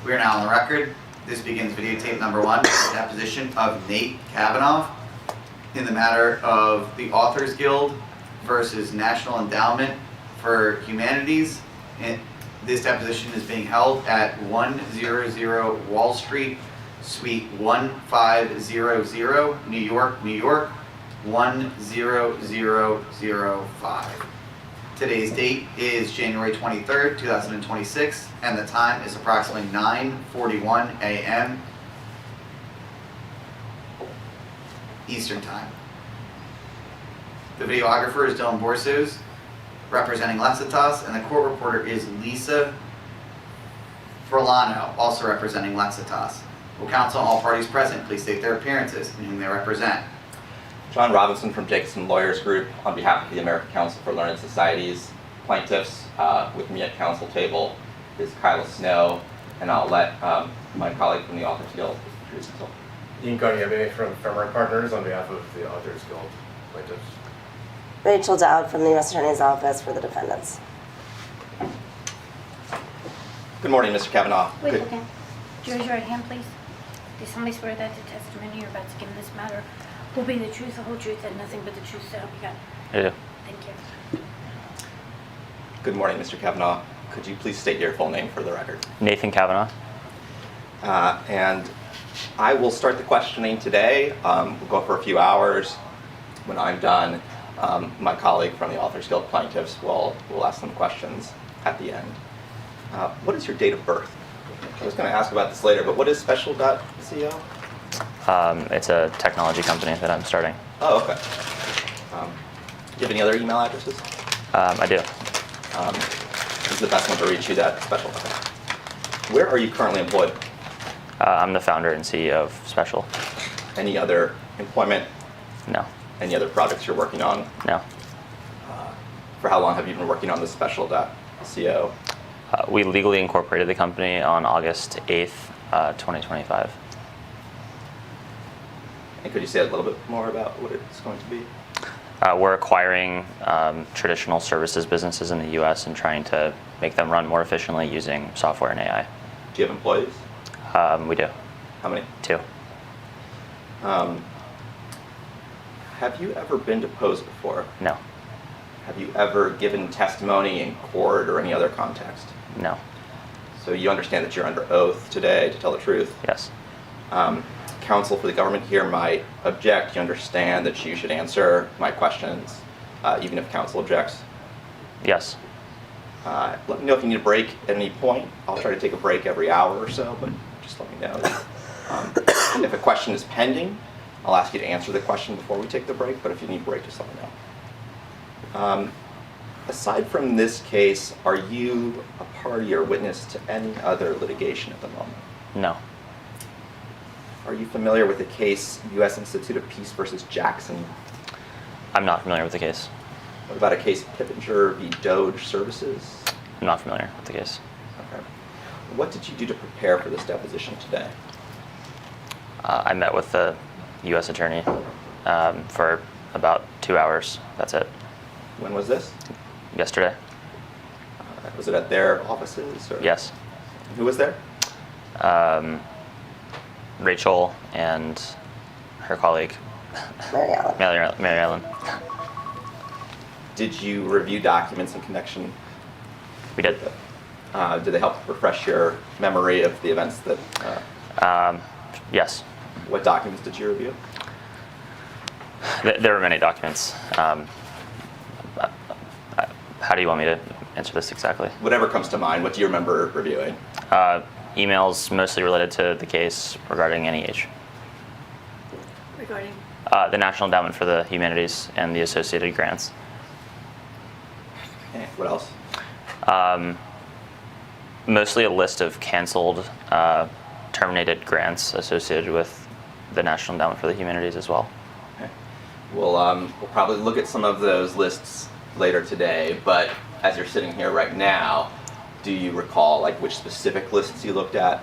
We are now on the record. This begins videotape number 1, the deposition of Nate Cavanaugh in the matter of the Authors Guild versus National Endowment for Humanities. And this deposition is being held at 100 Wall Street, Suite 1500, New York, New York, 10005. Today's date is January 23rd, 2026, and the time is approximately 9:41 a.m. Eastern Time. The videographer is Dylan Borsos, representing Lexitas, and the court reporter is Lisa Frolano, also representing Lexitas. Will counsel and all parties present please state their appearances and whom they represent. John Robinson from Jacobson Lawyers Group on behalf of the American Council for Learned Societies plaintiffs. With me at council table is Kyla Snow, and I'll let my colleague from the Authors Guild introduce himself. Dean Carnieve from Fairmont Partners on behalf of the Authors Guild plaintiffs. Rachel Dowd from the U.S. Attorney's Office for the defendants. Good morning, Mr. Cavanaugh. Wait a second. Would you raise your right hand, please? Do solemnly swear that the testimony you're about to give in this matter will be the truth, the whole truth, and nothing but the truth, so help you God? I do. Thank you. Good morning, Mr. Cavanaugh. Could you please state your full name for the record? Nathan Cavanaugh. And I will start the questioning today. We'll go for a few hours. When I'm done, my colleague from the Authors Guild plaintiffs will ask some questions at the end. What is your date of birth? I was going to ask about this later, but what is Special.co? It's a technology company that I'm starting. Oh, okay. Do you have any other email addresses? I do. This is the best one to reach you, that Special. Okay. Where are you currently employed? I'm the founder and CEO of Special. Any other employment? No. Any other projects you're working on? No. For how long have you been working on this Special.co? We legally incorporated the company on August 8th, 2025. And could you say a little bit more about what it's going to be? We're acquiring traditional services businesses in the U.S. and trying to make them run more efficiently using software and AI. Do you have employees? We do. How many? 2. Have you ever been deposed before? No. Have you ever given testimony in court or any other context? No. So you understand that you're under oath today to tell the truth? Yes. Counsel for the government here might object. You understand that you should answer my questions, even if counsel objects? Yes. Let me know if you need a break at any point. I'll try to take a break every hour or so, but just let me know. If a question is pending, I'll ask you to answer the question before we take the break, but if you need a break, just let me know. Aside from this case, are you a party or witness to any other litigation at the moment? No. Are you familiar with the case U.S. Institute of Peace versus Jackson? I'm not familiar with the case. What about a case Pippinger v. DOGE Services? I'm not familiar with the case. Okay. What did you do to prepare for this deposition today? I met with the U.S. Attorney for about 2 hours. That's it. When was this? Yesterday. Was it at their offices? Or? Yes. Who was there? Rachel and her colleague, Mary Ellen. Did you review documents in connection? We did. Did they help refresh your memory of the events that? Yes. What documents did you review? There were many documents. How do you want me to answer this exactly? Whatever comes to mind. What do you remember reviewing? Emails mostly related to the case regarding NEH. Regarding? The National Endowment for the Humanities and the associated grants. Okay. What else? Mostly a list of canceled, terminated grants associated with the National Endowment for the Humanities as well. Okay. We'll probably look at some of those lists later today, but as you're sitting here right now, do you recall which specific lists you looked at?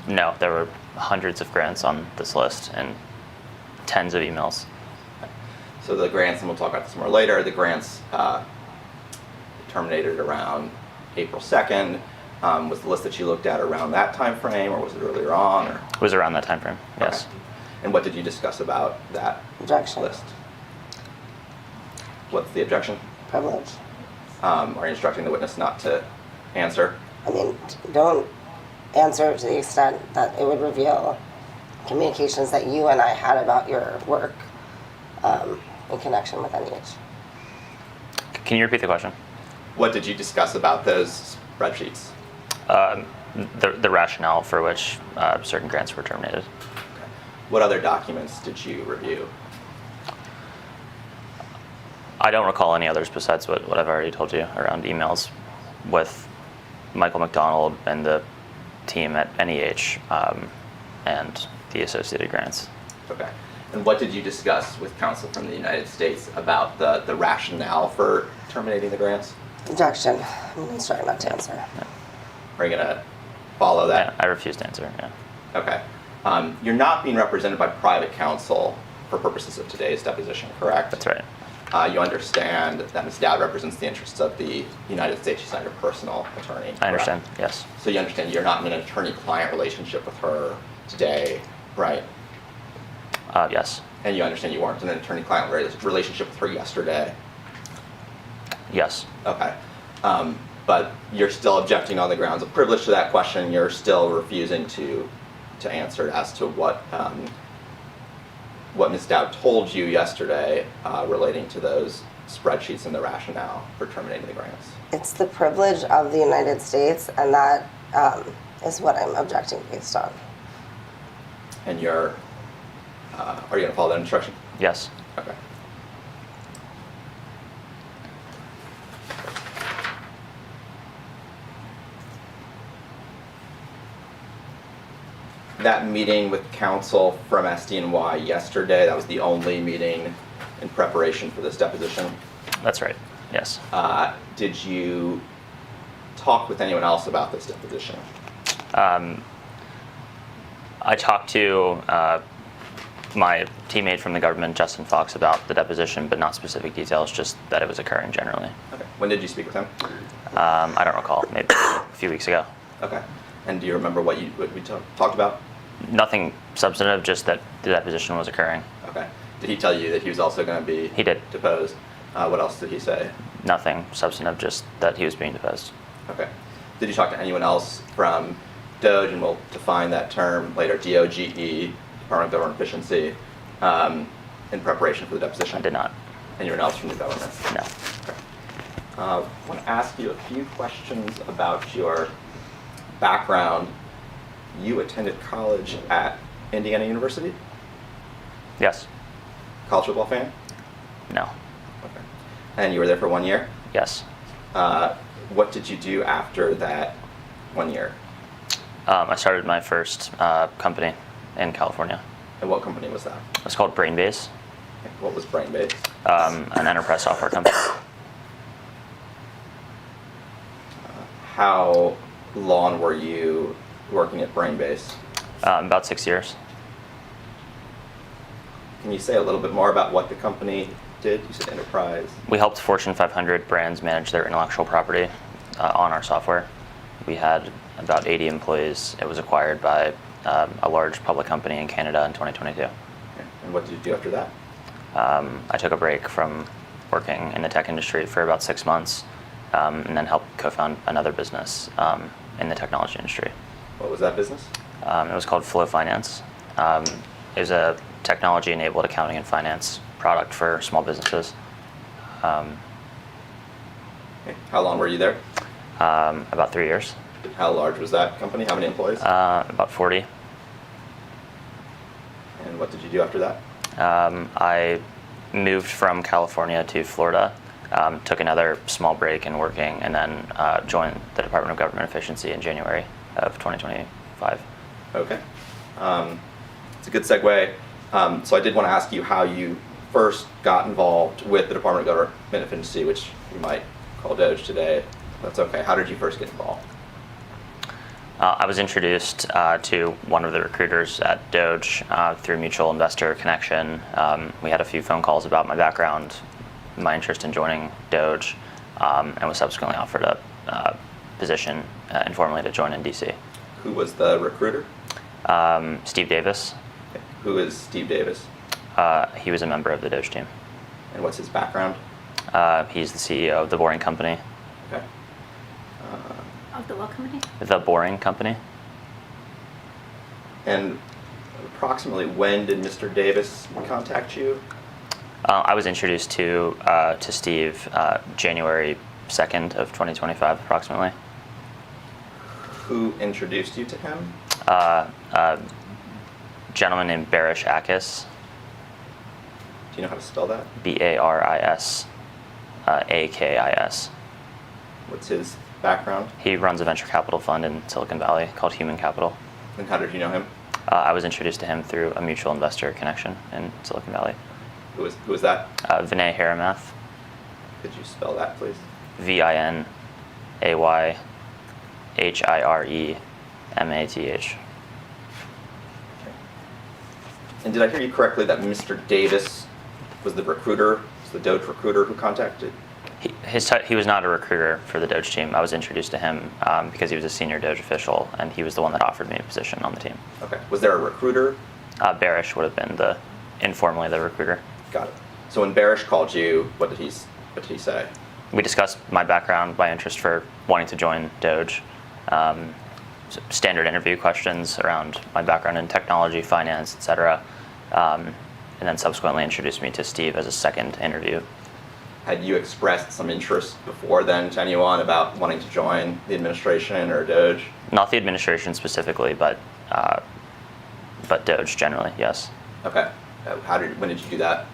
No, there were hundreds of grants on this list and tens of emails. So the grants, and we'll talk about this more later, the grants terminated around April 2nd. Was the list that you looked at around that time frame, or was it earlier on? Or? It was around that time frame, yes. Okay. And what did you discuss about that Objection. list? What's the objection? Privilege. Are you instructing the witness not to answer? I mean, don't answer to the extent that it would reveal communications that you and I had about your work in connection with NEH. Can you repeat the question? What did you discuss about those spreadsheets? The rationale for which certain grants were terminated. What other documents did you review? I don't recall any others besides what I've already told you around emails with Michael McDonald and the team at NEH and the associated grants. Okay. And what did you discuss with counsel from the United States about the rationale for terminating the grants? Objection. I'm instructed not to answer. Are you going to follow that? Yeah, I refuse to answer, yeah. Okay. You're not being represented by private counsel for purposes of today's deposition, correct? That's right. You understand that Ms. Dowd represents the interests of the United States. She's not your personal attorney. I understand, correct? yes. So you understand you're not in an attorney-client relationship with her today, right? Yes. And you understand you weren't in an attorney-client relationship with her yesterday? Yes. Okay. But you're still objecting on the grounds of privilege to that question. You're still refusing to answer as to what Ms. Dowd told you yesterday relating to those spreadsheets and the rationale for terminating the grants. It's the privilege of the United States, and that is what I'm objecting based on. And are you going to follow that instruction? Yes. Okay. That meeting with counsel from SDNY yesterday, that was the only meeting in preparation for this deposition. That's right, yes. Did you talk with anyone else about this deposition? I talked to my teammate from the government, Justin Fox, about the deposition, but not specific details, just that it was occurring generally. Okay. When did you speak with him? I don't recall, maybe a few weeks ago. Okay. And do you remember what we talked about? Nothing substantive, just that the deposition was occurring. Okay. Did he tell you that he was also going to be He did. deposed? What else did he say? Nothing substantive, just that he was being deposed. Okay. Did you talk to anyone else from DOGE, and we'll define that term later, DOGE, Department of Government Efficiency, in preparation for the deposition? I did not. Anyone else from the government? No. Okay. I want to ask you a few questions about your background. You attended college at Indiana University? Yes. College football fan? No. Okay. And you were there for 1 year? Yes. What did you do after that 1 year? I started my first company in California. And what company was that? It was called Brainbase, What was Brainbase? an enterprise software company. How long were you working at Brainbase? About 6 years. Can you say a little bit more about what the company did? You said enterprise. We helped Fortune 500 brands manage their intellectual property on our software. We had about 80 employees. It was acquired by a large public company in Canada in 2022. Okay. And what did you do after that? I took a break from working in the tech industry for about 6 months and then helped co-found another business in the technology industry. What was that business? It was called Flow Finance. It was a technology-enabled accounting and finance product for small businesses. Okay. How long were you there? About 3 years. How large was that company? How many employees? About 40. And what did you do after that? I moved from California to Florida, took another small break in working, and then joined the Department of Government Efficiency in January of 2025. Okay. It's a good segue. So I did want to ask you how you first got involved with the Department of Government Efficiency, which we might call DOGE today. That's okay. How did you first get involved? I was introduced to one of the recruiters at DOGE through mutual investor connection. We had a few phone calls about my background, my interest in joining DOGE, and was subsequently offered a position informally to join in DC. Who was the recruiter? Steve Davis. Okay. Who is Steve Davis? He was a member of the DOGE team. And what's his background? He's the CEO of The Boring Company. Okay. Of the what company? The Boring Company. And approximately when did Mr. Davis contact you? I was introduced to Steve January 2nd of 2025, approximately. Who introduced you to him? A gentleman named Barish Akis, Do you know how to spell that? Baris Akis. What's his background? He runs a venture capital fund in Silicon Valley called Human Capital. And how did you know him? I was introduced to him through a mutual investor connection in Silicon Valley. Who was that? Vinay Haramath, Could you spell that, please? VINAYHIREMATH. And did I hear you correctly that Mr. Davis was the recruiter, was the DOGE recruiter who contacted? He was not a recruiter for the DOGE team. I was introduced to him because he was a senior DOGE official, and he was the one that offered me a position on the team. Okay. Was there a recruiter? Barish would have been informally the recruiter. Got it. So when Barish called you, what did he say? We discussed my background, my interest for wanting to join DOGE, standard interview questions around my background in technology, finance, etc., and then subsequently introduced me to Steve as a second interview. Had you expressed some interest before then to anyone about wanting to join the administration or DOGE? Not the administration specifically, but DOGE generally, yes. Okay. When did you do that?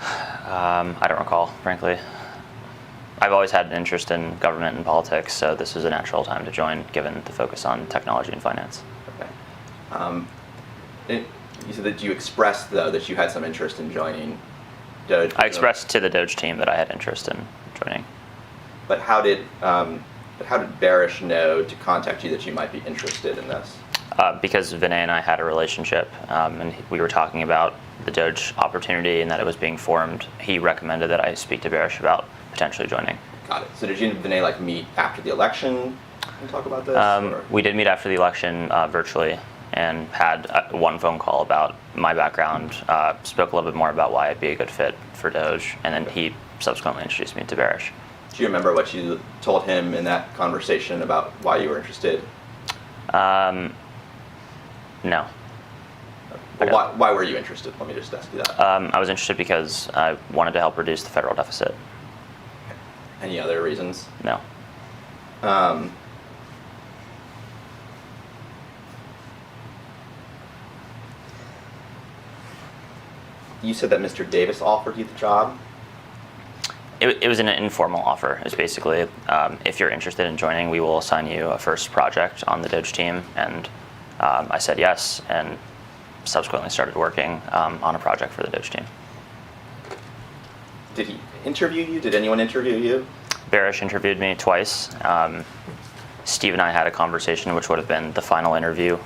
I don't recall, frankly. I've always had an interest in government and politics, so this was a natural time to join, given the focus on technology and finance. Okay. You said that you expressed, though, that you had some interest in joining DOGE. I expressed to the DOGE team that I had interest in joining. But how did Barish know to contact you that you might be interested in this? Because Vinay and I had a relationship, and we were talking about the DOGE opportunity and that it was being formed. He recommended that I speak to Barish about potentially joining. Got it. So did you and Vinay meet after the election and talk about this? We did meet after the election virtually and had one phone call about my background, spoke a little bit more about why I'd be a good fit for DOGE, and then he subsequently introduced me to Barish. Do you remember what you told him in that conversation about why you were interested? No. Well, why were you interested? Let me just ask you that. I was interested because I wanted to help reduce the federal deficit. Any other reasons? No. You said that Mr. Davis offered you the job? It was an informal offer. It was basically, if you're interested in joining, we will assign you a first project on the DOGE team. And I said yes, and subsequently started working on a project for the DOGE team. Did he interview you? Did anyone interview you? Barish interviewed me twice. Steve and I had a conversation, which would have been the final interview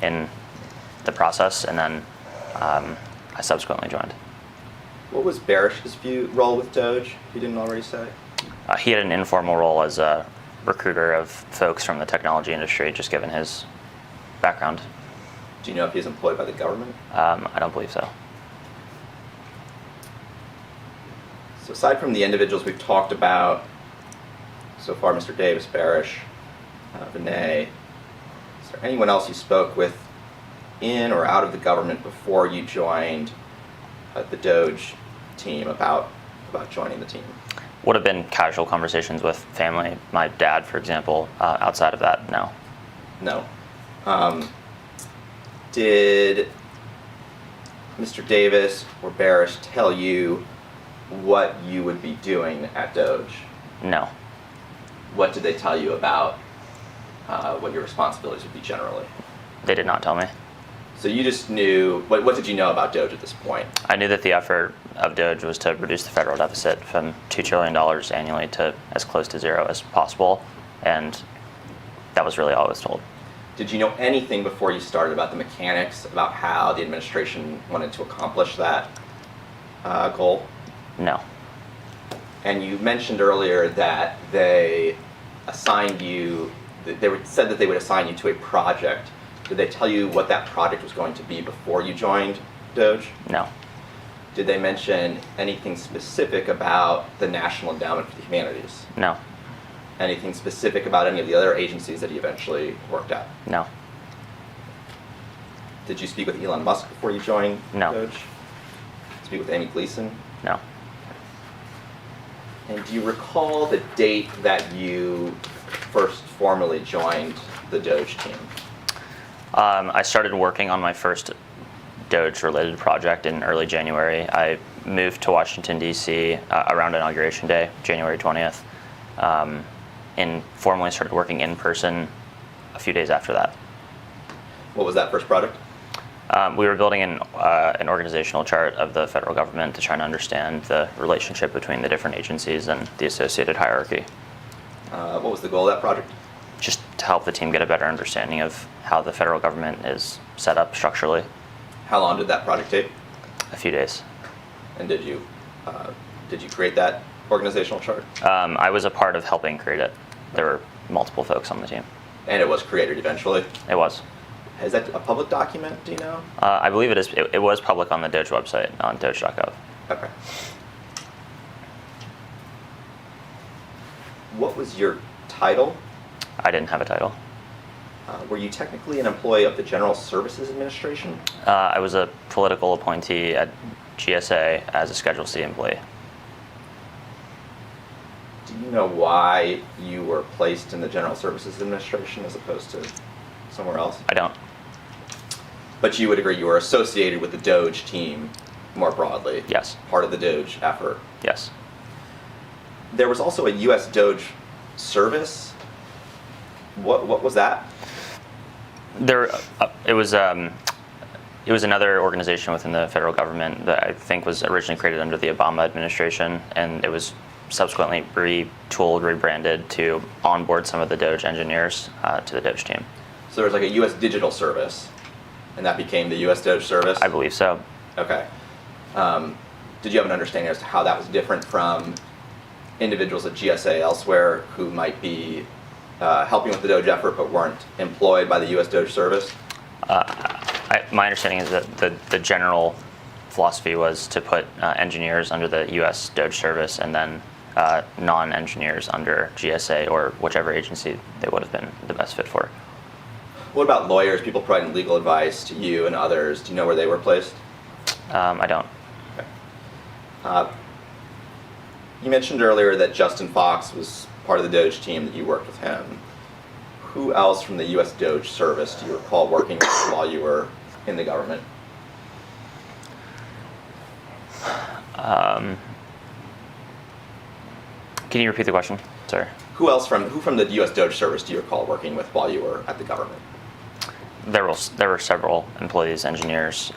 in the process, and then I subsequently joined. What was Barish's role with DOGE, if you didn't already say? He had an informal role as a recruiter of folks from the technology industry, just given his background. Do you know if he's employed by the government? I don't believe so. So aside from the individuals we've talked about so far, Mr. Davis, Barish, Vinay, is there anyone else you spoke with in or out of the government before you joined the DOGE team about joining the team? Would have been casual conversations with family. My dad, for example. Outside of that, no. No. Did Mr. Davis or Barish tell you what you would be doing at DOGE? No. What did they tell you about what your responsibilities would be generally? They did not tell me. So you just knew, what did you know about DOGE at this point? I knew that the effort of DOGE was to reduce the federal deficit from $2 trillion annually to as close to zero as possible, and that was really all I was told. Did you know anything before you started about the mechanics, about how the administration wanted to accomplish that goal? No. And you mentioned earlier that they assigned you, said that they would assign you to a project. Did they tell you what that project was going to be before you joined DOGE? No. Did they mention anything specific about the National Endowment for the Humanities? No. Anything specific about any of the other agencies that you eventually worked at? No. Did you speak with Elon Musk before you joined No. DOGE? Speak with Amy Gleason? No. And do you recall the date that you first formally joined the DOGE team? I started working on my first DOGE-related project in early January. I moved to Washington, D.C. Around Inauguration Day, January 20th, and formally started working in person a few days after that. What was that first project? We were building an organizational chart of the federal government to try and understand the relationship between the different agencies and the associated hierarchy. What was the goal of that project? Just to help the team get a better understanding of how the federal government is set up structurally. How long did that project take? A few days. And did you create that organizational chart? I was a part of helping create it. There were multiple folks on the team. And it was created eventually? It was. Is that a public document, do you know? I believe it is. It was public on the DOGE website, on doge.gov. Okay. What was your title? I didn't have a title. Were you technically an employee of the General Services Administration? I was a political appointee at GSA as a Schedule C employee. Do you know why you were placed in the General Services Administration as opposed to somewhere else? I don't. But you would agree you were associated with the DOGE team more broadly? Yes. Part of the DOGE effort? Yes. There was also a U.S. DOGE service. What was that? It was another organization within the federal government that I think was originally created under the Obama administration, and it was subsequently retooled, rebranded to onboard some of the DOGE engineers to the DOGE team. So there was like a U.S. digital service, and that became the U.S. DOGE service? I believe so. Okay. Did you have an understanding as to how that was different from individuals at GSA elsewhere who might be helping with the DOGE effort but weren't employed by the U.S. DOGE service? My understanding is that the general philosophy was to put engineers under the U.S. DOGE service and then non-engineers under GSA or whichever agency they would have been the best fit for. What about lawyers, people providing legal advice to you and others? Do you know where they were placed? I don't. Okay. You mentioned earlier that Justin Fox was part of the DOGE team, that you worked with him. Who else from the U.S. DOGE service do you recall working with while you were in the government? Can you repeat the question? Sorry. Who from the U.S. DOGE service do you recall working with while you were at the government? There were several employees, engineers.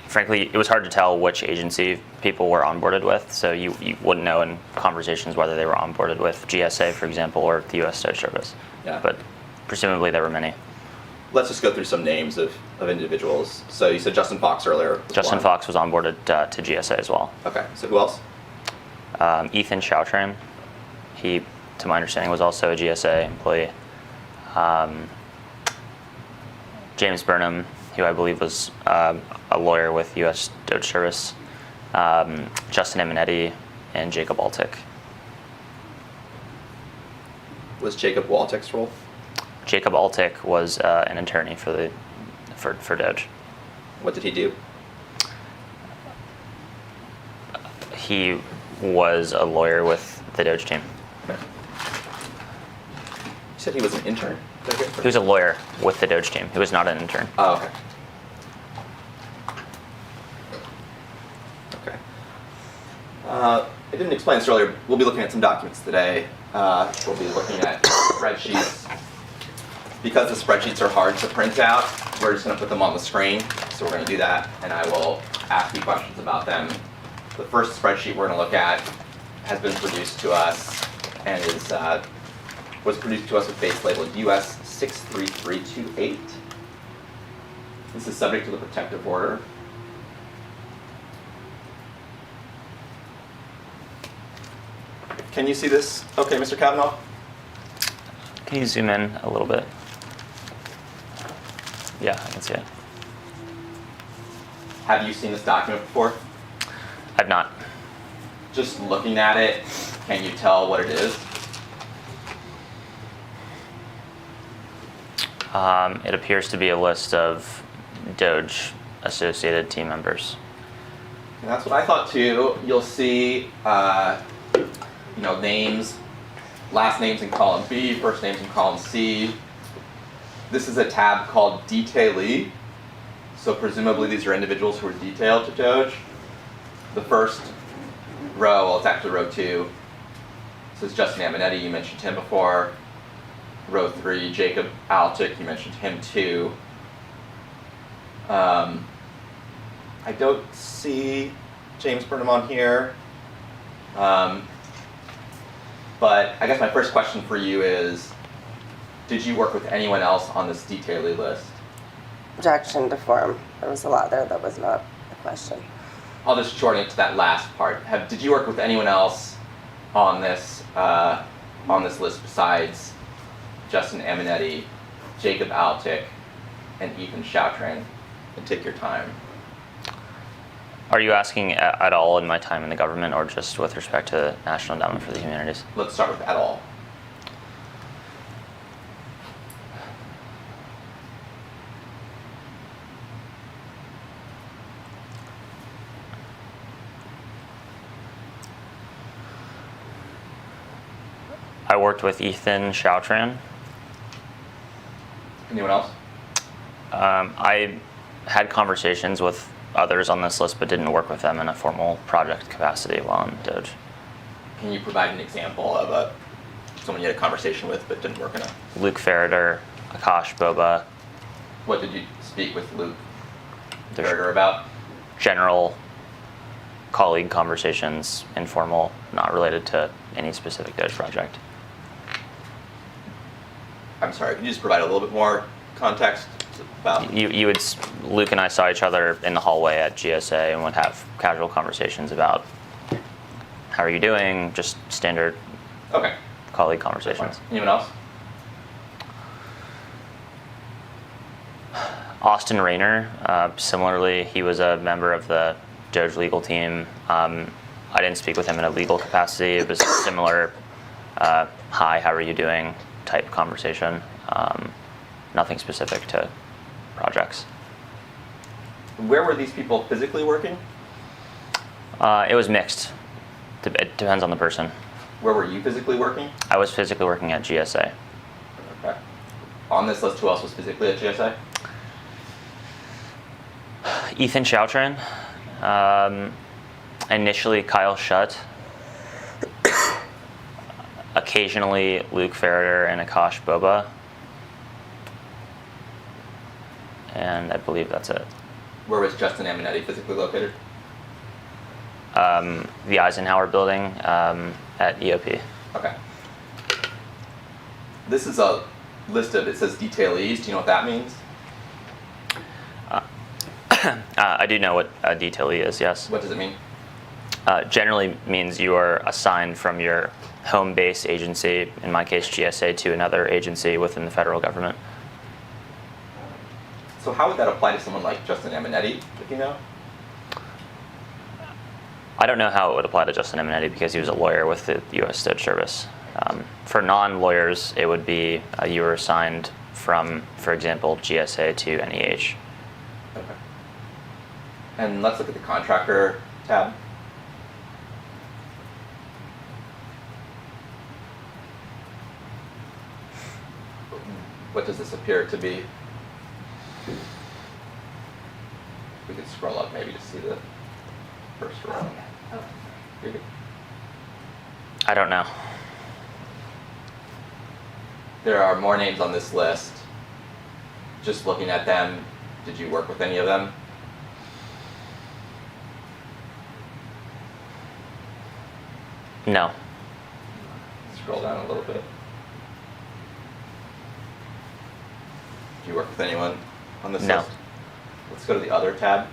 Frankly, it was hard to tell which agency people were onboarded with, so you wouldn't know in conversations whether they were onboarded with GSA, for example, or the U.S. DOGE service. Yeah. But presumably there were many. Let's just go through some names of individuals. So you said Justin Fox earlier. Justin Fox was onboarded to GSA as well. Okay, so who else? Ethan Choutram, he, to my understanding, was also a GSA employee. James Burnham, who I believe was a lawyer with U.S. DOGE service. Justin Eminetti and Jacob Altick. Was Jacob Waltick's role? Jacob Altick was an attorney for DOGE. What did he do? He was a lawyer with the DOGE team. Okay. You said he was an intern? He was a lawyer with the DOGE team. He was not an intern. Oh, okay. Okay. I didn't explain this earlier. We'll be looking at some documents today. We'll be looking at spreadsheets. Because the spreadsheets are hard to print out, we're just going to put them on the screen. So we're going to do that, and I will ask you questions about them. The first spreadsheet we're going to look at has been produced to us and was produced to us with base label US 63328. This is subject to the protective order. Can you see this? Okay, Mr. Cavanaugh? Can you zoom in a little bit? Yeah, I can see it. Have you seen this document before? I've not. Just looking at it, can you tell what it is? It appears to be a list of DOGE associated team members. And that's what I thought too. You'll see, names, last names in column B, first names in column C. This is a tab called Detailee. So presumably these are individuals who are detailed to DOGE. The first row, well, it's actually row 2. This is Justin Aminetti, you mentioned him before. Row 3, Jacob Altic, you mentioned him too. I don't see James Burnham on here. But I guess my first question for you is, did you work with anyone else on this detailee list? Objection to form. There was a lot there that was not a question. I'll just shorten it to that last part. Did you work with anyone else on this list besides Justin Aminetti, Jacob Altic, and Ethan Chautran? And take your time. Are you asking at all in my time in the government or just with respect to National Endowment for the Humanities? Let's start with at all. I worked with Ethan Chautran. Anyone else? I had conversations with others on this list but didn't work with them in a formal project capacity while on DOGE. Can you provide an example of someone you had a conversation with but didn't work in a... Luke Ferreter, Akash Boba. What did you speak with Luke There's Berger about? general colleague conversations, informal, not related to any specific DOGE project. I'm sorry, can you just provide a little bit more context about... Luke and I saw each other in the hallway at GSA and would have casual conversations about how are you doing, just standard Okay. colleague conversations. Anyone else? Austin Rayner, similarly, he was a member of the DOGE legal team. I didn't speak with him in a legal capacity. It was a similar, hi, how are you doing type conversation. Nothing specific to projects. Where were these people physically working? It was mixed. It depends on the person. Where were you physically working? I was physically working at GSA. Okay. On this list, who else was physically at GSA? Ethan Chautran, initially Kyle Shutt, occasionally Luke Ferreter and Akash Boba, and I believe that's it. Where was Justin Aminetti physically located? The Eisenhower building at EOP. Okay. This is a list of, it says detailees. Do you know what that means? I do know what a detailee is, yes. What does it mean? Generally means you are assigned from your home base agency, in my case GSA, to another agency within the federal government. So how would that apply to someone like Justin Aminetti, if you know? I don't know how it would apply to Justin Aminetti because he was a lawyer with the U.S. DOGE Service. For non-lawyers, it would be you were assigned from, for example, GSA to NEH. Okay. And let's look at the contractor tab. What does this appear to be? We could scroll up maybe to see the first row. You're good. I don't know. There are more names on this list. Just looking at them, did you work with any of them? No. Scroll down a little bit. Do you work with anyone on this No. list? Let's go to the other tab.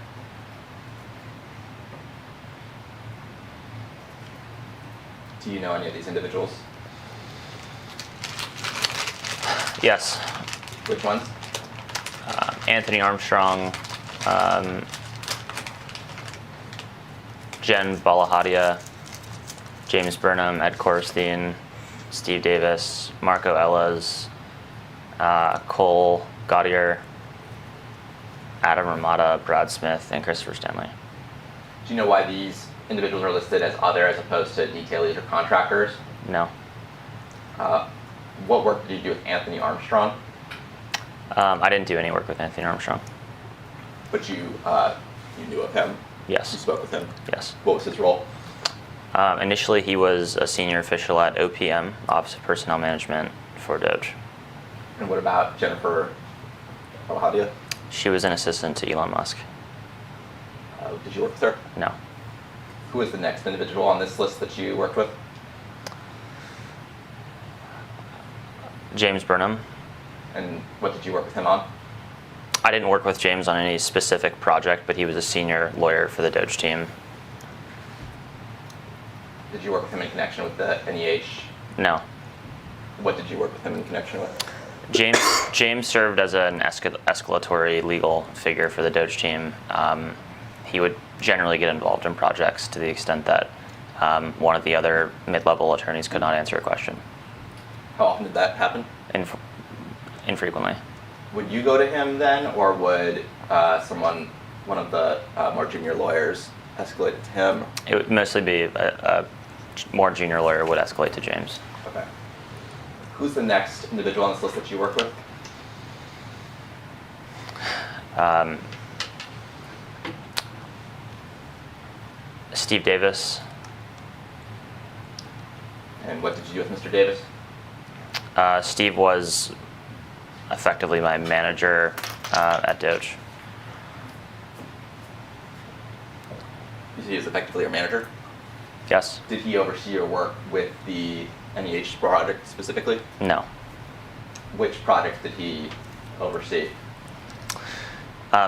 Do you know any of these individuals? Yes. Which ones? Anthony Armstrong, Jen Balahadia, James Burnham, Ed Korstein, Steve Davis, Marco Ellis, Cole Gaudier, Adam Ramada, Brad Smith, and Christopher Stanley. Do you know why these individuals are listed as other as opposed to detailees or contractors? No. What work did you do with Anthony Armstrong? I didn't do any work with Anthony Armstrong. But you knew of him? You Yes. spoke with him? Yes. What was his role? Initially, he was a senior official at OPM, Office of Personnel Management, for DOGE. And what about Jennifer Balahadia? She was an assistant to Elon Musk. Did you work with her? No. Who was the next individual on this list that you worked with? James Burnham. And what did you work with him on? I didn't work with James on any specific project, but he was a senior lawyer for the DOGE team. Did you work with him in connection with the NEH? No. What did you work with him in connection with? James served as an escalatory legal figure for the DOGE team. He would generally get involved in projects to the extent that one of the other mid-level attorneys could not answer a question. How often did that happen? Infrequently. Would you go to him then, or would one of the more junior lawyers, escalate it to him? It would mostly be a more junior lawyer would escalate to James. Okay. Who's the next individual on this list that you work with? Steve Davis. And what did you do with Mr. Davis? Steve was effectively my manager at DOGE. You see, he was effectively your manager. Yes. Did he oversee your work with the NEH project specifically? No. Which project did he oversee?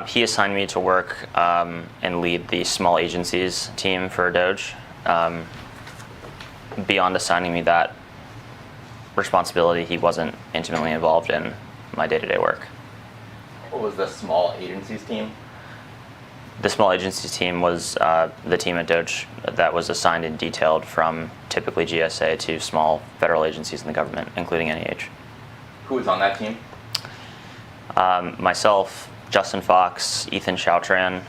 He assigned me to work and lead the small agencies team for DOGE. Beyond assigning me that responsibility, he wasn't intimately involved in my day-to-day work. What was the small agencies team? The small agencies team was the team at DOGE that was assigned and detailed from typically GSA to small federal agencies in the government, including NEH. Who was on that team? Myself, Justin Fox, Ethan Choutran,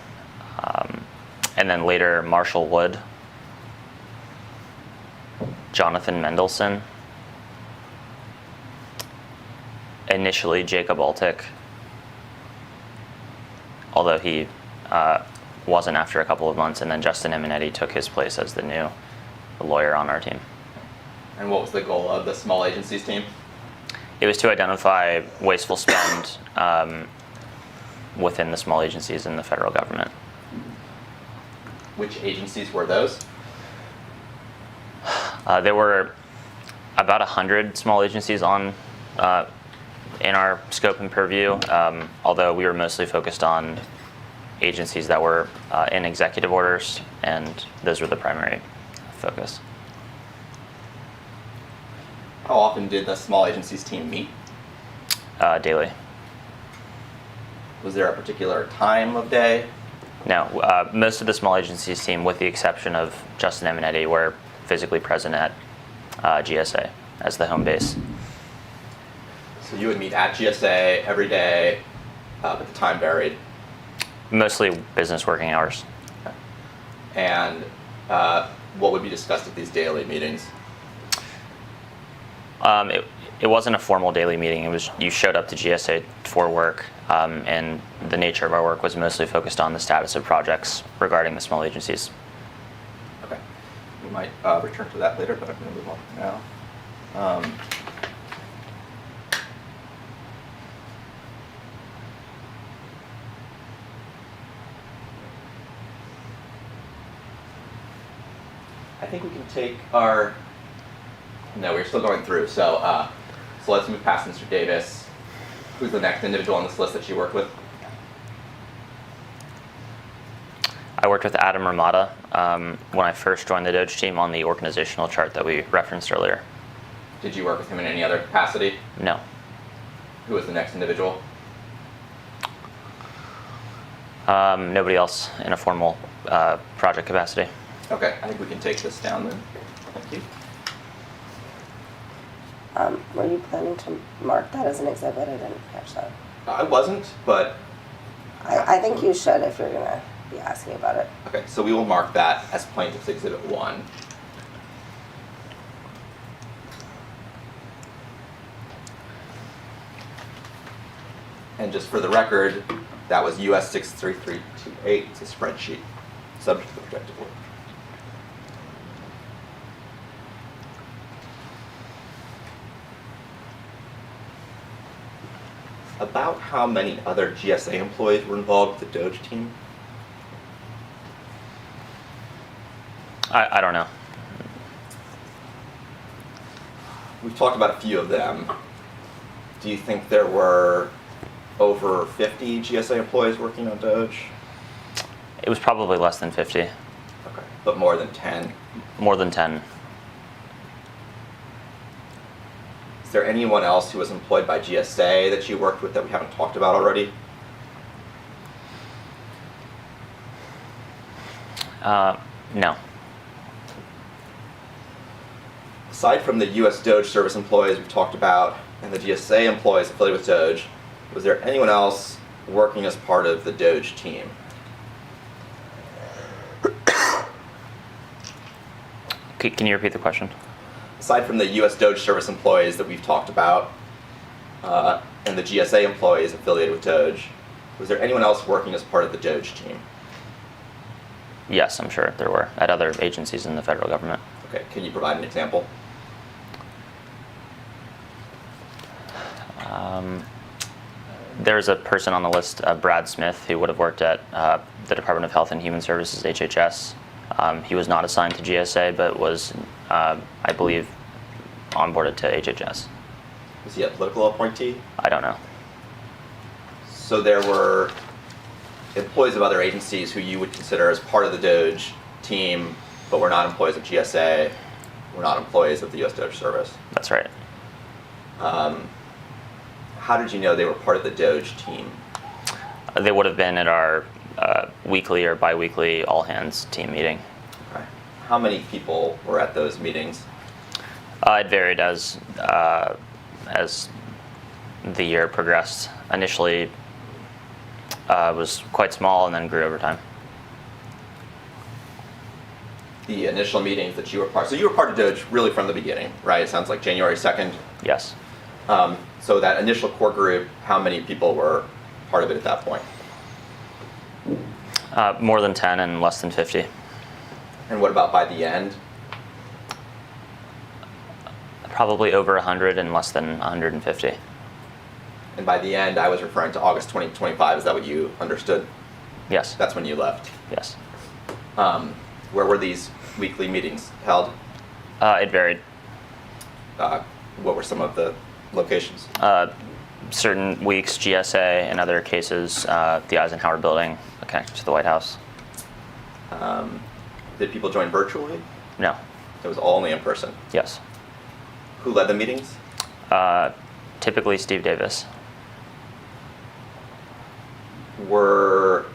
and then later Marshall Wood, Jonathan Mendelson, initially Jacob Altick, although he wasn't after a couple of months, and then Justin Eminetti took his place as the new lawyer on our team. And what was the goal of the small agencies team? It was to identify wasteful spend within the small agencies in the federal government. Which agencies were those? There were about 100 small agencies on in our scope and purview, although we were mostly focused on agencies that were in executive orders, and those were the primary focus. How often did the small agencies team meet? Daily. Was there a particular time of day? No, most of the small agencies team, with the exception of Justin Eminetti, were physically present at GSA as the home base. So you would meet at GSA every day, but the time varied. Mostly business working hours. And what would be discussed at these daily meetings? It wasn't a formal daily meeting. It was you showed up to GSA for work, and the nature of our work was mostly focused on the status of projects regarding the small agencies. Okay. We might return to that later, but I'm going to move on now. I think we can take our... No, we're still going through. So let's move past Mr. Davis. Who's the next individual on this list that you worked with? I worked with Adam Ramada when I first joined the DOGE team on the organizational chart that we referenced earlier. Did you work with him in any other capacity? No. Who was the next individual? Nobody else in a formal project capacity. Okay, I think we can take this down then. Thank you. Were you planning to mark that as an exhibit? I didn't catch that. I wasn't, but I think you should if you're gonna be asking about it. okay, so we will mark that as Plaintiff's Exhibit 1. And just for the record, that was US 63328. It's a spreadsheet subject to the protective order. About how many other GSA employees were involved with the DOGE team? I don't know. We've talked about a few of them. Do you think there were over 50 GSA employees working on DOGE? It was probably less than 50. Okay, but more than 10. More than 10. Is there anyone else who was employed by GSA that you worked with that we haven't talked about already? No. Aside from the US DOGE service employees we've talked about and the GSA employees affiliated with DOGE, was there anyone else working as part of the DOGE team? Can you repeat the question? Aside from the US DOGE service employees that we've talked about and the GSA employees affiliated with DOGE, was there anyone else working as part of the DOGE team? Yes, I'm sure there were at other agencies in the federal government. Okay, can you provide an example? There's a person on the list, Brad Smith, who would have worked at the Department of Health and Human Services, HHS. He was not assigned to GSA, but was, I believe, onboarded to HHS. Was he a political appointee? I don't know. So there were employees of other agencies who you would consider as part of the DOGE team, but were not employees of GSA, were not employees of the US DOGE service. That's right. How did you know they were part of the DOGE team? They would have been at our weekly or bi-weekly all-hands team meeting. Okay. How many people were at those meetings? It varied as the year progressed. Initially, it was quite small and then grew over time. The initial meetings that you were part, so you were part of DOGE really from the beginning, right? It sounds like January 2nd. Yes. So that initial core group, how many people were part of it at that point? More than 10 and less than 50. And what about by the end? Probably over 100 and less than 150. And by the end, I was referring to August 2025. Is that what you understood? Yes. That's when you left. Yes. Where were these weekly meetings held? It varied. What were some of the locations? Certain weeks, GSA, and other cases, the Eisenhower Building, connected to the White House. Did people join virtually? No. It was all only in person. Yes. Who led the meetings? Typically Steve Davis. Were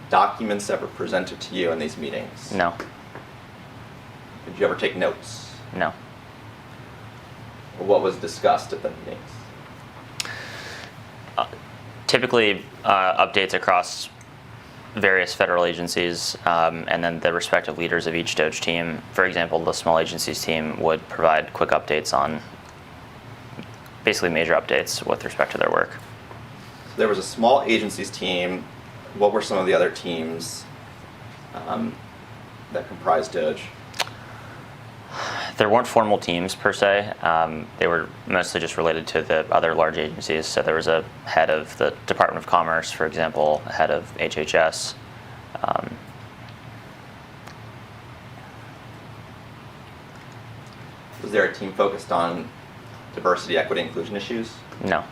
documents ever presented to you in these meetings? No. Did you ever take notes? No. What was discussed at the meetings? Typically updates across various federal agencies, and then the respective leaders of each DOGE team. For example, the small agencies team would provide quick updates on basically major updates with respect to their work. So there was a small agencies team. What were some of the other teams that comprised DOGE? There weren't formal teams per se. They were mostly just related to the other large agencies. So there was a head of the Department of Commerce, for example, a head of HHS. Was there a team focused on diversity, equity, inclusion issues? No.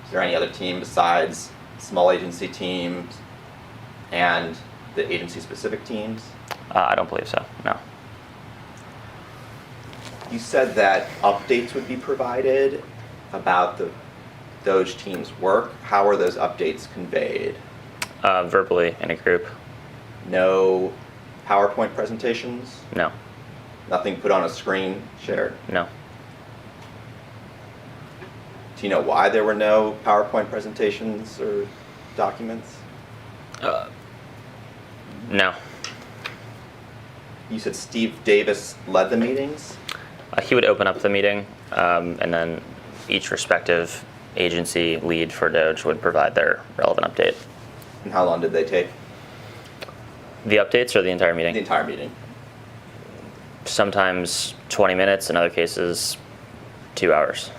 Is there any other team besides small agency teams and the agency-specific teams? I don't believe so, no. You said that updates would be provided. about the DOGE team's work? How were those updates conveyed? Verbally in a group. No PowerPoint presentations? No. Nothing put on a screen shared? No. Do you know why there were no PowerPoint presentations or documents? No. You said Steve Davis led the meetings? He would open up the meeting, and then each respective agency lead for DOGE would provide their relevant update. And how long did they take? The updates or the entire meeting? The entire meeting. Sometimes 20 minutes, in other cases 2 hours.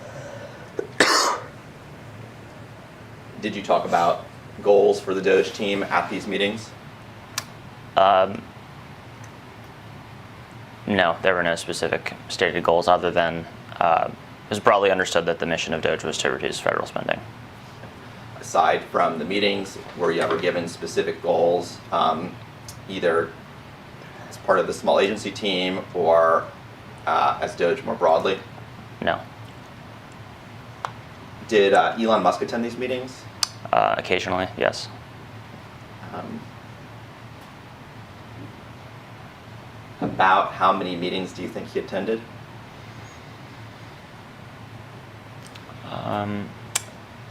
Did you talk about goals for the DOGE team at these meetings? No, there were no specific stated goals other than it was broadly understood that the mission of DOGE was to reduce federal spending. Aside from the meetings, were you ever given specific goals, either as part of the small agency team or as DOGE more broadly? No. Did Elon Musk attend these meetings? Occasionally, yes. About how many meetings do you think he attended?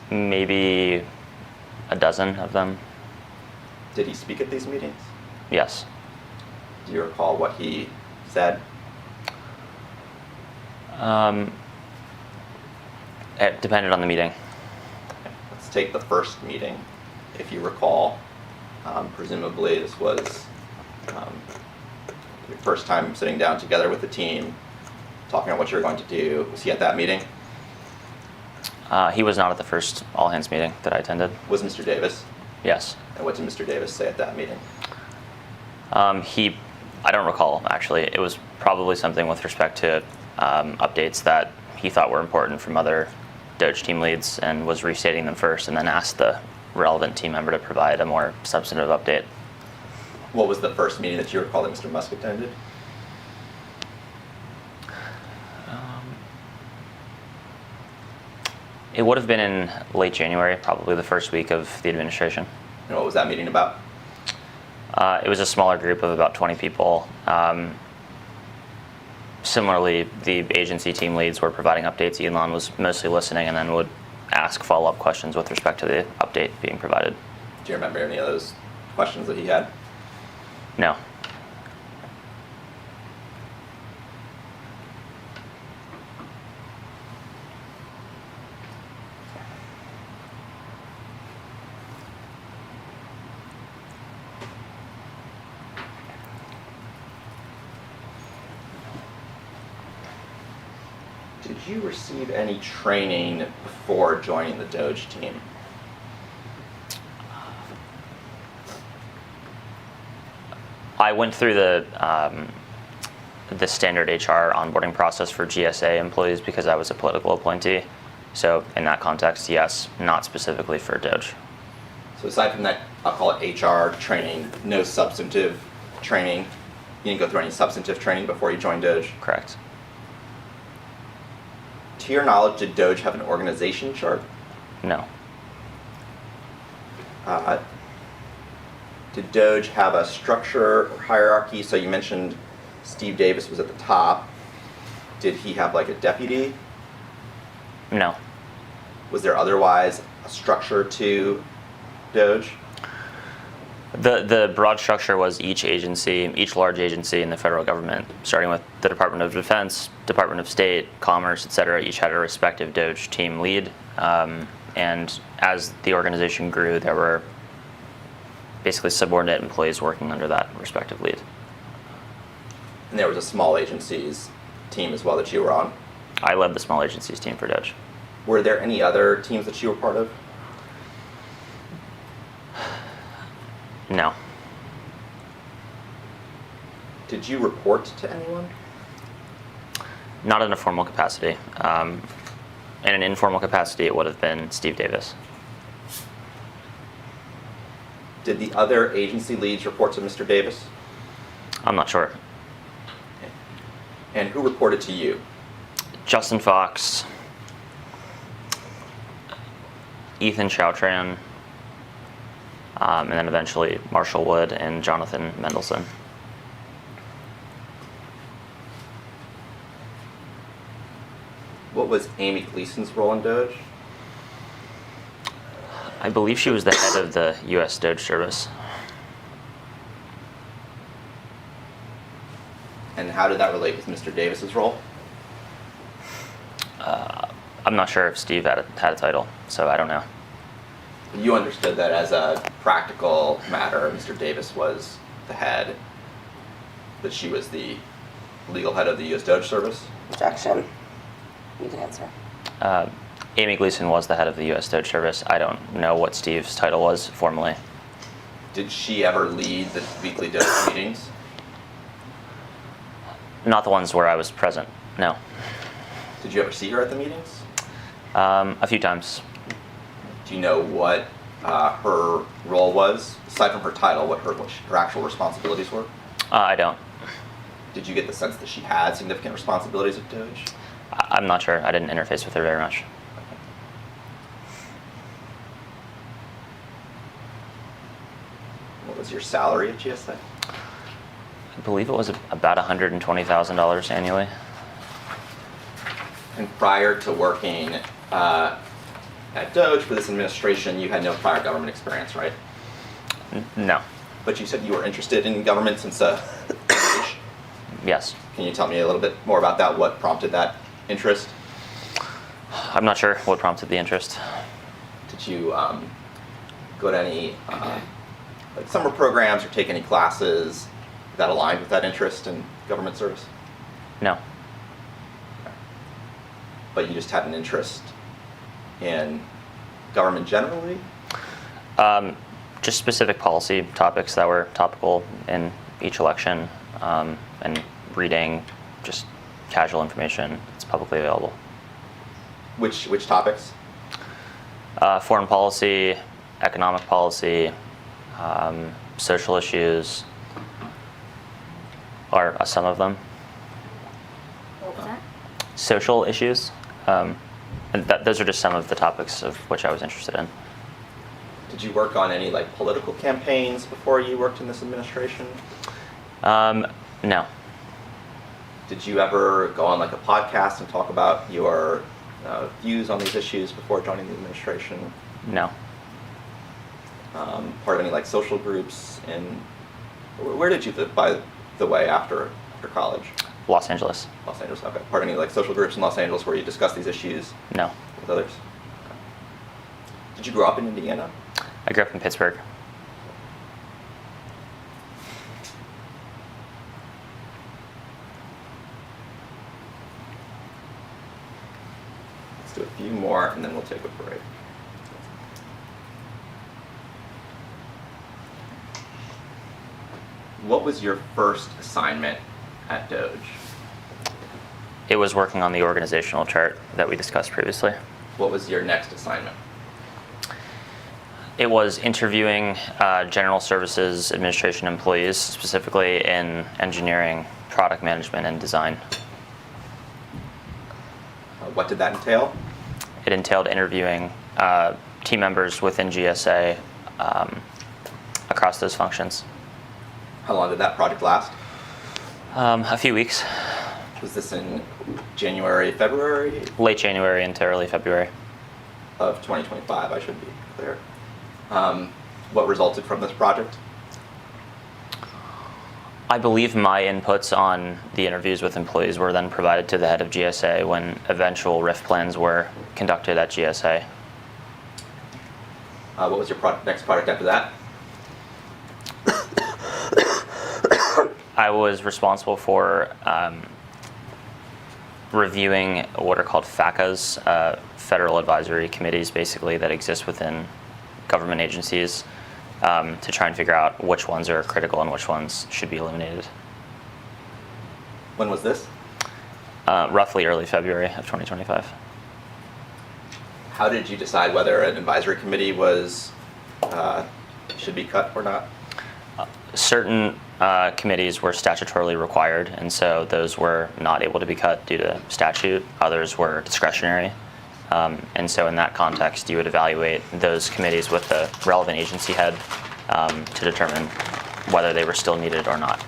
Maybe a dozen of them, Did he speak at these meetings? yes. Do you recall what he said? It depended on the meeting. Let's take the first meeting, if you recall. Presumably this was your first time sitting down together with the team, talking about what you were going to do. Was he at that meeting? He was not at the first all-hands meeting that I attended. Was Mr. Davis? Yes. And what did Mr. Davis say at that meeting? I don't recall, actually. It was probably something with respect to updates that he thought were important from other DOGE team leads and was restating them first and then asked the relevant team member to provide a more substantive update. What was the first meeting that you recall that Mr. Musk attended? It would have been in late January, probably the first week of the administration. And what was that meeting about? It was a smaller group of about 20 people. Similarly, the agency team leads were providing updates. Elon was mostly listening and then would ask follow-up questions with respect to the update being provided. Do you remember any of those questions that he had? No. Did you receive any training before joining the DOGE team? I went through the standard HR onboarding process for GSA employees because I was a political appointee. So in that context, yes, not specifically for DOGE. So aside from that, I'll call it HR training, no substantive training. You didn't go through any substantive training before you joined DOGE? Correct. To your knowledge, did DOGE have an organization chart? No. Did DOGE have a structure or hierarchy? So you mentioned Steve Davis was at the top. Did he have like a deputy? No. Was there otherwise a structure to DOGE? The broad structure was each large agency in the federal government, starting with the Department of Defense, Department of State, Commerce, et cetera, each had a respective DOGE team lead. And as the organization grew, there were basically subordinate employees working under that respective lead. And there was a small agencies team as well that you were on. I led the small agencies team for DOGE. Were there any other teams that you were part of? No. Did you report to anyone? Not in a formal capacity. In an informal capacity, it would have been Steve Davis. Did the other agency leads report to Mr. Davis? I'm not sure. And who reported to you? Justin Fox, Ethan Choutran, and then eventually Marshall Wood and Jonathan Mendelson. What was Amy Gleason's role in DOGE? I believe she was the head of the U.S. DOGE service. And how did that relate with Mr. Davis's role? I'm not sure if Steve had a title, so I don't know. You understood that as a practical matter, Mr. Davis was the head, that she was the legal head of the U.S. DOGE service? Objection. You can answer. Amy Gleason was the head of the U.S. DOGE service. I don't know what Steve's title was formally. Did she ever lead the weekly DOGE meetings? Not the ones where I was present, no. Did you ever see her at the meetings? A few times. Do you know what her role was, aside from her title, what her actual responsibilities were? I don't. Did you get the sense that she had significant responsibilities at DOGE? I'm not sure. I didn't interface with her very much. What was your salary at GSA? I believe it was about $120,000 annually. And prior to working at DOGE for this administration, you had no prior government experience, right? No. But you said you were interested in government since age. Yes. Can you tell me a little bit more about that? What prompted that interest? I'm not sure what prompted the interest. Did you go to any like summer programs or take any classes that aligned with that interest in government service? No. But you just had an interest in government generally? Just specific policy topics that were topical in each election, and reading just casual information that's publicly available. Which topics? Foreign policy, economic policy, social issues are some of them. What was that? Social issues, and those are just some of the topics of which I was interested in. Did you work on any like political campaigns before you worked in this administration? No. Did you ever go on like a podcast and talk about your views on these issues before joining the administration? No. Part of any like social groups? And where did you live, by the way, after college? Los Angeles? Los Angeles. Okay. Part of any like social groups in Los Angeles where you discuss these issues No. with others? Did you grow up in Indiana? I grew up in Pittsburgh. Let's do a few more and then we'll take a break. What was your first assignment at DOGE? It was working on the organizational chart that we discussed previously. What was your next assignment? It was interviewing general services administration employees, specifically in engineering, product management, and design. What did that entail? It entailed interviewing team members within GSA across those functions. How long did that project last? A few weeks. Was this in January, February Late January into early February. of 2025, I should be clear. What resulted from this project? I believe my inputs on the interviews with employees were then provided to the head of GSA when eventual RIF plans were conducted at GSA. What was your next project after that? I was responsible for reviewing what are called FACAs, Federal Advisory Committees, basically, that exist within government agencies to try and figure out which ones are critical and which ones should be eliminated. When was this? Roughly early February of 2025. How did you decide whether an advisory committee was should be cut or not? Certain committees were statutorily required, and so those were not able to be cut due to statute. Others were discretionary. And so in that context, you would evaluate those committees with the relevant agency head to determine whether they were still needed or not.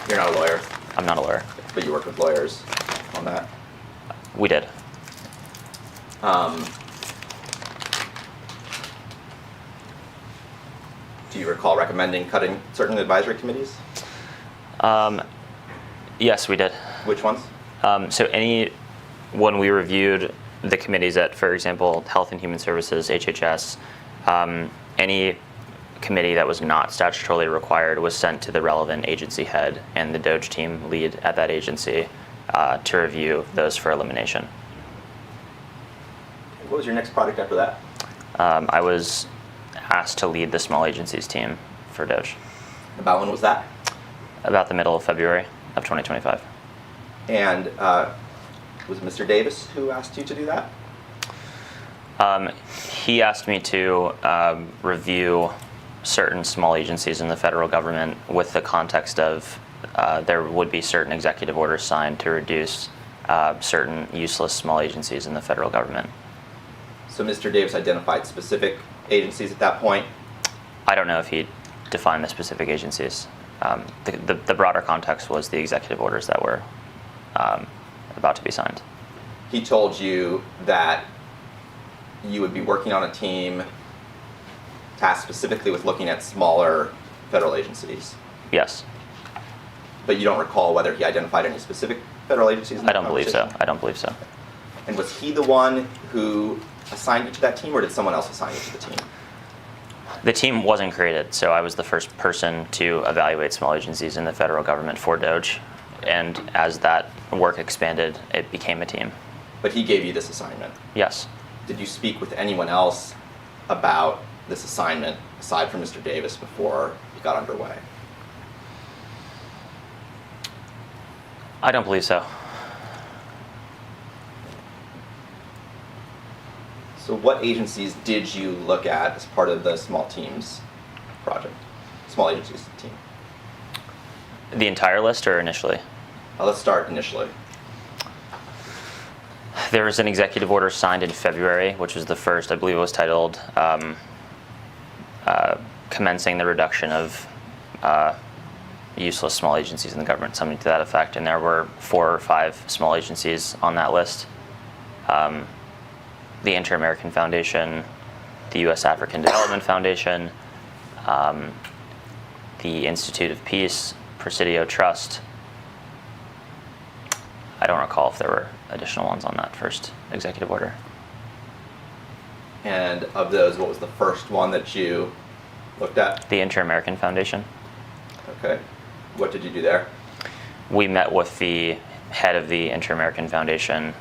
You're not a lawyer, I'm not a lawyer. but you worked with lawyers on that. We did. Do you recall recommending cutting certain advisory committees? Yes, we did. Which ones? When we reviewed the committees at, for example, Health and Human Services, HHS, any committee that was not statutorily required was sent to the relevant agency head and the DOGE team lead at that agency to review those for elimination. What was your next project after that? I was asked to lead the small agencies team for DOGE About when was that? about the middle of February of 2025. And was it Mr. Davis who asked you to do that? He asked me to review certain small agencies in the federal government with the context of there would be certain executive orders signed to reduce certain useless small agencies in the federal government. So Mr. Davis identified specific agencies at that point. I don't know if he defined the specific agencies. The broader context was the executive orders that were about to be signed. He told you that you would be working on a team tasked specifically with looking at smaller federal agencies. Yes, But you don't recall whether he identified any specific federal agencies in I that don't believe so. conversation? I don't believe so. And was he the one who assigned you to that team, or did someone else assign you to the team? The team wasn't created, so I was the first person to evaluate small agencies in the federal government for DOGE. And as that work expanded, it became a team. But he gave you this assignment. Yes. Did you speak with anyone else about this assignment, aside from Mr. Davis, before it got underway? I don't believe so. So what agencies did you look at as part of the small teams project? Small agencies team. The entire list or initially? Let's start initially. There was an executive order signed in February, which was the first, I believe it was titled Commencing the Reduction of Useless Small Agencies in the Government, something to that effect. And there were 4 or 5 small agencies on that list. The Inter-American Foundation, the U.S. African Development Foundation, the Institute of Peace, Presidio Trust. I don't recall if there were additional ones on that first executive order. And of those, what was the first one that you looked at? The Inter-American Foundation. Okay. What did you do there? We met with the head of the Inter-American Foundation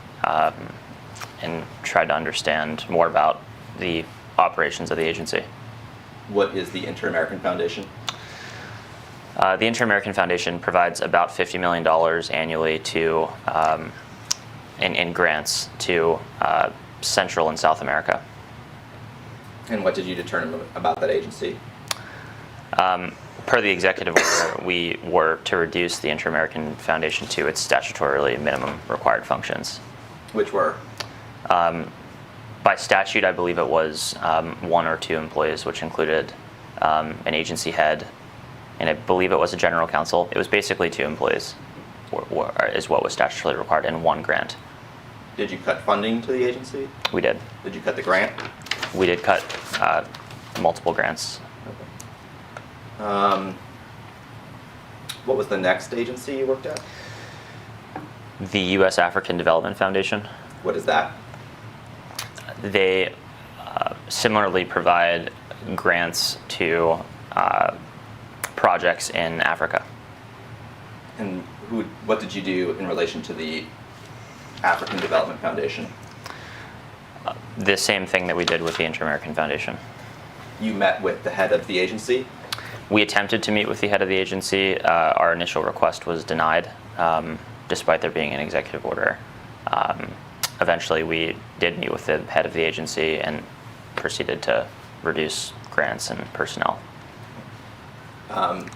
and tried to understand more about the operations of the agency. What is the Inter-American Foundation? The Inter-American Foundation provides about $50 million annually to in grants to Central and South America. And what did you determine about that agency? Per the executive order, we were to reduce the Inter-American Foundation to its statutorily minimum required functions. Which were? By statute, I believe it was 1 or 2 employees, which included an agency head, and I believe it was a general counsel. It was basically 2 employees, is what was statutorily required, and 1 grant. Did you cut funding to the agency? We did. Did you cut the grant? We did cut multiple grants. What was the next agency you worked at? The U.S. African Development Foundation. What is that? They similarly provide grants to projects in Africa. And what did you do in relation to the African Development Foundation? The same thing that we did with the Inter-American Foundation. You met with the head of the agency? We attempted to meet with the head of the agency. Our initial request was denied, despite there being an executive order. Eventually, we did meet with the head of the agency and proceeded to reduce grants and personnel.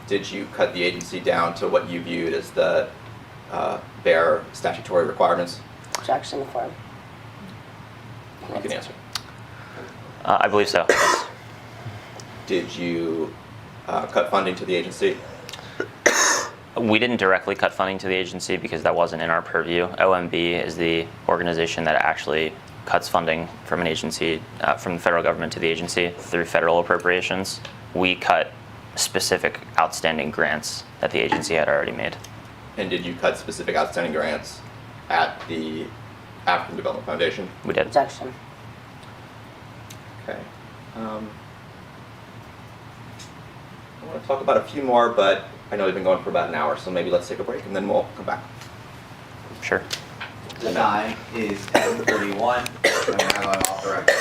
Did you cut the agency down to what you viewed as the bare statutory requirements? Objection form. You can answer. I believe so. Yes. Did you cut funding to the agency? We didn't directly cut funding to the agency because that wasn't in our purview. OMB is the organization that actually cuts funding from an agency, from the federal government to the agency through federal appropriations. We cut specific outstanding grants that the agency had already made. And did you cut specific outstanding grants at the African Development Foundation? We did. Objection. Okay. I want to talk about a few more, but I know we've been going for about an hour, so maybe let's take a break and then we'll come back. Sure. The time is 10:31, and we're now going off the record.